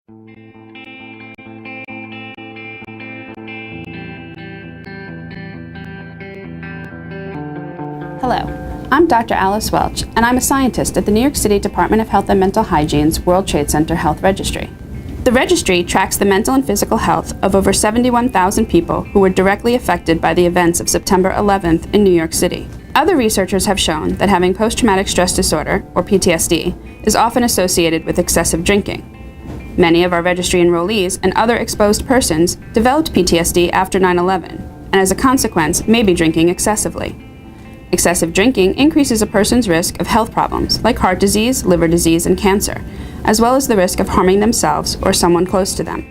Hello, I'm Dr. Alice Welch, and I'm a scientist at the New York City Department of Health and Mental Hygiene's World Trade Center Health Registry. The registry tracks the mental and physical health of over 71,000 people who were directly affected by the events of September 11th in New York City. Other researchers have shown that having post-traumatic stress disorder, or PTSD, is often associated with excessive drinking. Many of our registry enrollees and other exposed persons developed PTSD after 9/11, and as a consequence may be drinking excessively. Excessive drinking increases a person's risk of health problems like heart disease, liver disease, and cancer, as well as the risk of harming themselves or someone close to them.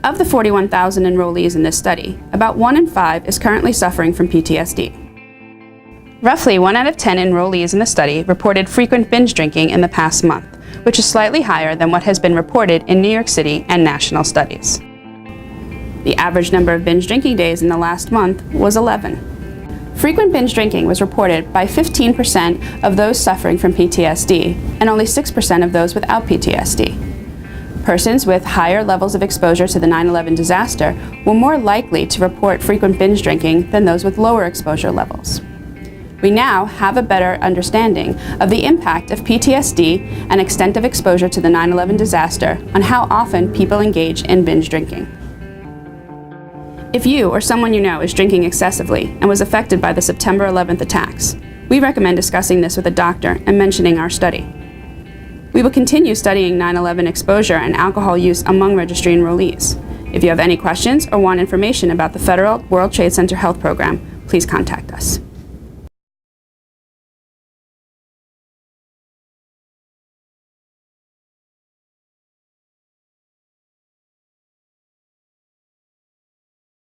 Of the 41,000 enrollees in this study, about 1 in 5 is currently suffering from PTSD. Roughly 1 out of 10 enrollees in the study reported frequent binge drinking in the past month, which is slightly higher than what has been reported in New York City and national studies. The average number of binge drinking days in the last month was 11. Frequent binge drinking was reported by 15% of those suffering from PTSD and only 6% of those without PTSD. Persons with higher levels of exposure to the 9/11 disaster were more likely to report frequent binge drinking than those with lower exposure levels. We now have a better understanding of the impact of PTSD and extent of exposure to the 9/11 disaster on how often people engage in binge drinking. If you or someone you know is drinking excessively and was affected by the September 11th attacks, we recommend discussing this with a doctor and mentioning our study. We will continue studying 9/11 exposure and alcohol use among registry enrollees. If you have any questions or want information about the Federal World Trade Center Health Program, please contact us.